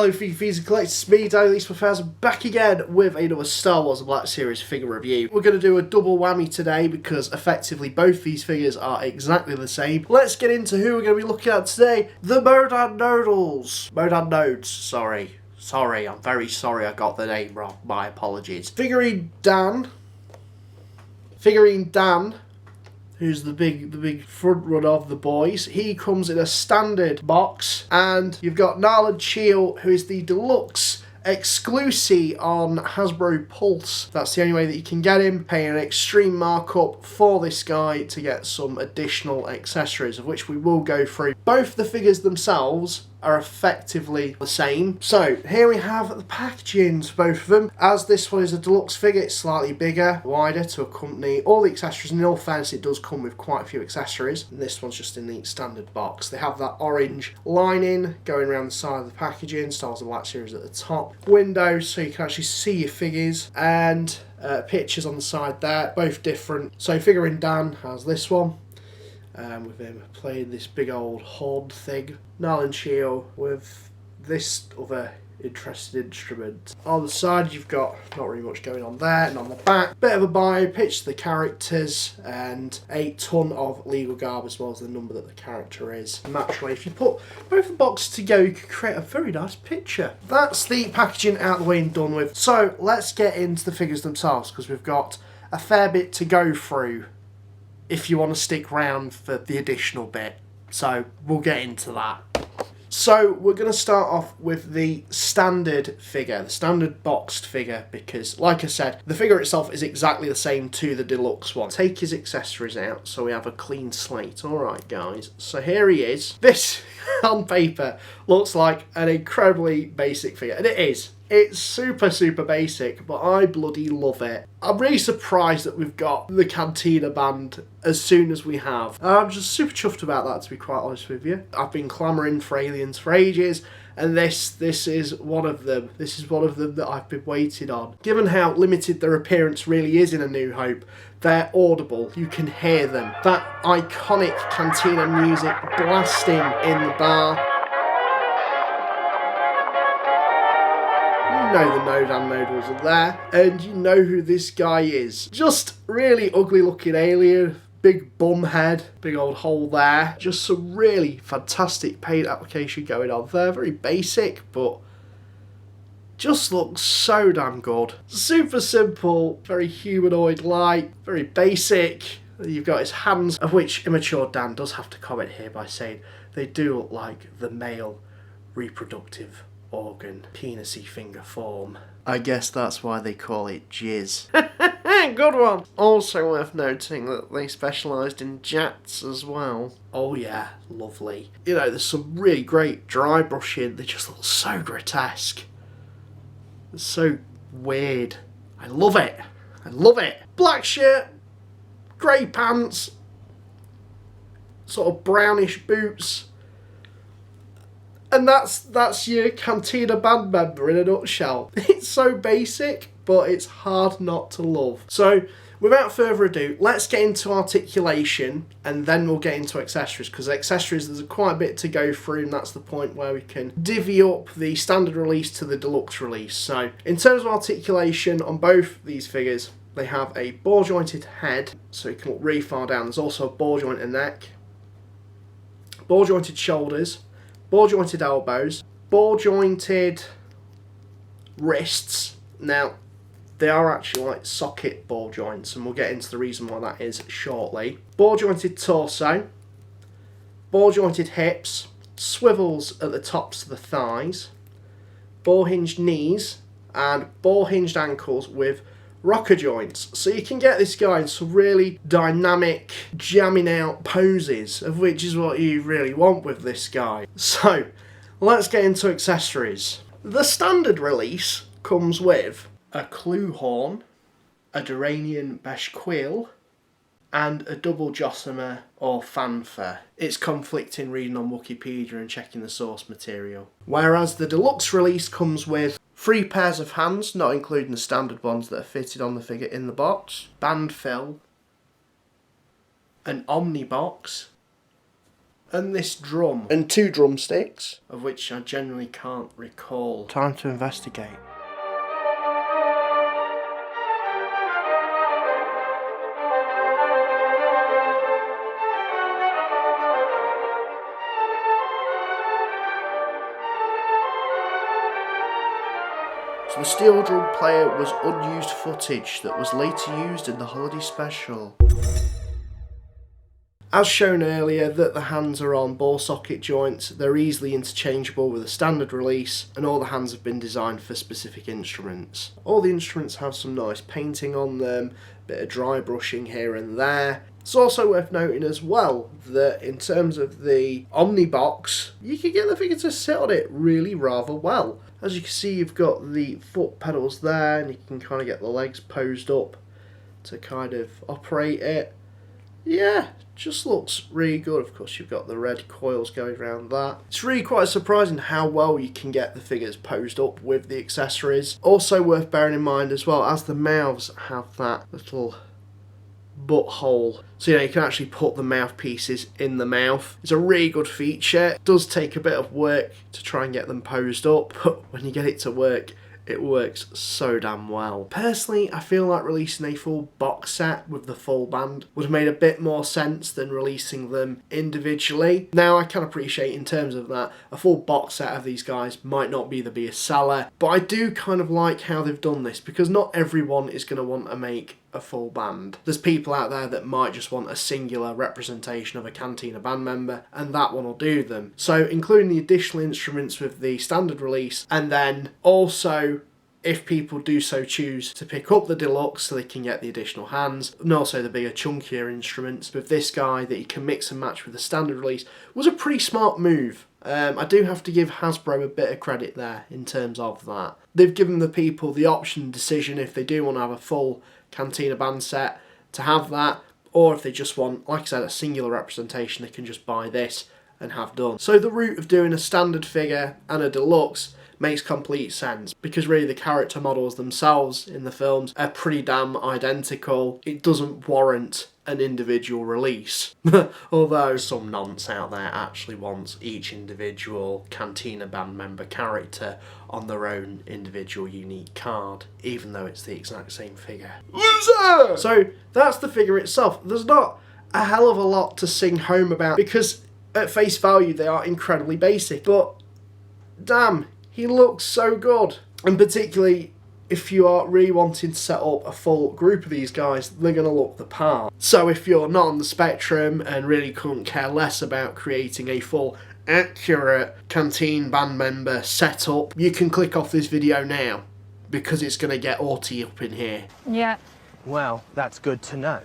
Hello Figgy Fiends and Collectors, it's me, Deluxe, back again with another Star Wars The Black Series figure review. We're going to do a double whammy today because effectively both these figures are exactly the same. Let's get into who we're going to be looking at today. The Modal Nodes. Modal Nodes, sorry, I'm very sorry I got the name wrong, my apologies. Figrin D'an, who's the big front runner of the boys. He comes in a standard box, and you've got Nalan Cheel, who is the Deluxe exclusive on Hasbro Pulse. That's the only way that you can get him, paying an extreme markup for this guy to get some additional accessories, of which we will go through. Both the figures themselves are effectively the same. So here we have the packaging for both of them. As this one is a deluxe figure, it's slightly bigger, wider to accompany all the accessories, and in all fairness it does come with quite a few accessories, and this one's just in the standard box. They have that orange lining going around the side of the packaging, Star Wars The Black Series at the top, windows so you can actually see your figures, and pictures on the side there, both different. So Figrin D'an has this one, with him playing this big old horn thing. Nalan Cheel with this other interesting instrument. On the side you've got not really much going on there, and on the back, bit of a bio, picture of the characters, and a ton of legal garb as well as the number that the character is. Naturally, if you put both the boxes together, you can create a very nice picture. That's the packaging out of the way and done with. So let's get into the figures themselves, because we've got a fair bit to go through if you want to stick around for the additional bit. So we'll get into that. So we're going to start off with the standard figure, the standard boxed figure, because like I said, the figure itself is exactly the same to the deluxe one. Take his accessories out so we have a clean slate. Alright guys, so here he is. This on paper looks like an incredibly basic figure, and it is. It's super basic, but I bloody love it. I'm really surprised that we've got the Cantina band as soon as we have. I'm just super chuffed about that, to be quite honest with you. I've been clamouring for aliens for ages, and this is one of them. This is one of them that I've been waiting on. Given how limited their appearance really is in A New Hope, they're audible. You can hear them. That iconic Cantina music blasting in the bar. You know the Modal Nodes are there, and you know who this guy is. Just really ugly looking alien, big bum head, big old hole there. Just some really fantastic paint application going on there. Very basic, but just looks so damn good. Super simple, very humanoid-like, very basic. You've got his hands, of which immature Dan does have to comment here by saying they do look like the male reproductive organ, penisy finger form. I guess that's why they call it jizz. Good one! Also worth noting that they specialised in jats as well. Oh yeah, lovely. You know, there's some really great dry brushing. They just look so grotesque. It's so weird. I love it. I love it. Black shirt, grey pants, sort of brownish boots. And that's your Cantina band member in a nutshell. It's so basic, but it's hard not to love. So, without further ado, let's get into articulation, and then we'll get into accessories, because accessories, there's quite a bit to go through, and that's the point where we can divvy up the standard release to the deluxe release. So, in terms of articulation on both these figures, they have a ball-jointed head, so you can look really far down. There's also a ball-jointed neck, ball-jointed shoulders, ball-jointed elbows, ball-jointed wrists. Now, they are actually like socket ball joints, and we'll get into the reason why that is shortly. Ball-jointed torso, ball-jointed hips, swivels at the tops of the thighs, ball-hinged knees, and ball-hinged ankles with rocker joints. So you can get this guy in some really dynamic, jamming out poses, of which is what you really want with this guy. So, let's get into accessories. The standard release comes with a Kloo Horn, a Duranian Beshquill, and a double Jossimer or fanfare. It's conflicting reading on Wikipedia and checking the source material. Whereas the deluxe release comes with 3 pairs of hands, not including the standard ones that are fitted on the figure in the box, Bandfill, an Omnibox, and this drum, and 2 drumsticks, of which I genuinely can't recall. Time to investigate. So the steel drum player was unused footage that was later used in the holiday special. As shown earlier, that the hands are on ball socket joints, they're easily interchangeable with a standard release, and all the hands have been designed for specific instruments. All the instruments have some nice painting on them, bit of dry brushing here and there. It's also worth noting as well that in terms of the Omnibox, you can get the figure to sit on it really rather well. As you can see, you've got the foot pedals there, and you can kind of get the legs posed up to kind of operate it. Yeah, just looks really good. Of course, you've got the red coils going around that. It's really quite surprising how well you can get the figures posed up with the accessories. Also worth bearing in mind as well, as the mouths have that little butthole, so you can actually put the mouthpieces in the mouth. It's a really good feature. It does take a bit of work to try and get them posed up, but when you get it to work, it works so damn well. Personally, I feel like releasing a full box set with the full band would have made a bit more sense than releasing them individually. Now, I can appreciate in terms of that, a full box set of these guys might not be the biggest seller, but I do kind of like how they've done this, because not everyone is going to want to make a full band. There's people out there that might just want a singular representation of a Cantina band member, and that one will do them. So including the additional instruments with the standard release, and then also, if people do so choose, to pick up the Deluxe so they can get the additional hands, and also the bigger chunkier instruments with this guy that you can mix and match with the standard release, was a pretty smart move. I do have to give Hasbro a bit of credit there in terms of that. They've given the people the option and decision if they do want to have a full Cantina band set to have that, or if they just want, like I said, a singular representation, they can just buy this and have done. So the route of doing a standard figure and a Deluxe makes complete sense, because really the character models themselves in the films are pretty damn identical. It doesn't warrant an individual release. Although some nonce out there actually wants each individual Cantina band member character on their own individual unique card, even though it's the exact same figure. Loser! So that's the figure itself. There's not a hell of a lot to sing home about, because at face value they are incredibly basic, but damn, he looks so good. And particularly if you are really wanting to set up a full group of these guys, they're going to look the part. So if you're not on the spectrum and really couldn't care less about creating a full accurate Canteen band member setup, you can click off this video now, because it's going to get auty up in here. Yeah. Well, that's good to know.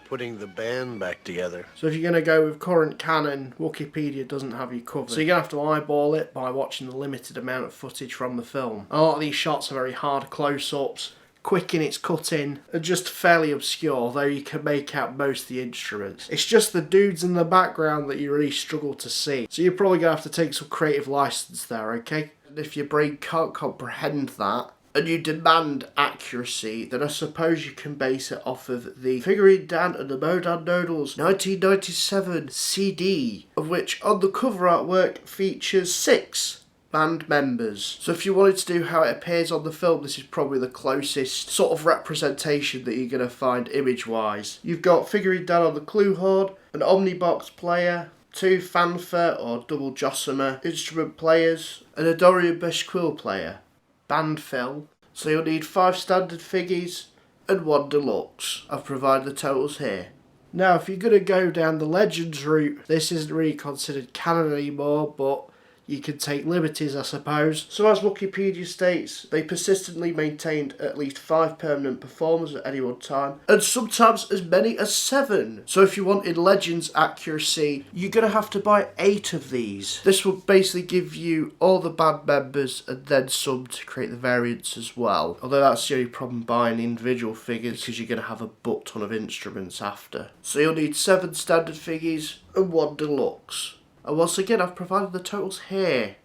Putting the band back together. So if you're going to go with current canon, Wikipedia doesn't have you covered. So you're going to have to eyeball it by watching the limited amount of footage from the film. A lot of these shots are very hard close-ups, quick in its cutting, and just fairly obscure, though you can make out most of the instruments. It's just the dudes in the background that you really struggle to see. So you're probably going to have to take some creative license there, okay? And if your brain can't comprehend that, and you demand accuracy, then I suppose you can base it off of the Figrin D'an and the Modal Nodes 1997 CD, of which on the cover artwork features 6 band members. So if you wanted to do how it appears on the film, this is probably the closest sort of representation that you're going to find image-wise. You've got Figrin D'an on the Kloo Horn, an Omnibox player, 2 fanfare or double jossamer instrument players, and a Dorian Beshquill player. Bandfill. So you'll need 5 standard figgies and 1 deluxe. I've provided the totals here. Now if you're going to go down the Legends route, this isn't really considered canon anymore, but you can take liberties, I suppose. So as Wikipedia states, they persistently maintained at least 5 permanent performers at any one time, and sometimes as many as 7. So if you wanted Legends accuracy, you're going to have to buy 8 of these. This will basically give you all the band members and then some to create the variants as well. Although that's the only problem buying individual figures, because you're going to have a butt ton of instruments after. So you'll need 7 standard figures and 1 deluxe. And once again, I've provided the totals here.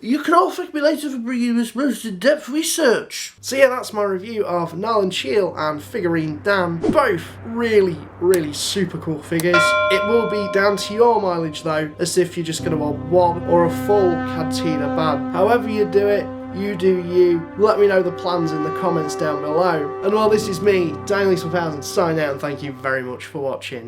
You can all thank me later for bringing this most in-depth research. So yeah, that's my review of Nalan Cheel and Figrin D'an. Both really, really super cool figures. It will be down to your mileage though, as if you're just going to want one or a full cantina band. However you do it, you do you. Let me know the plans in the comments down below. And while this is me, Daniel 1000 signing out, and thank you very much for watching.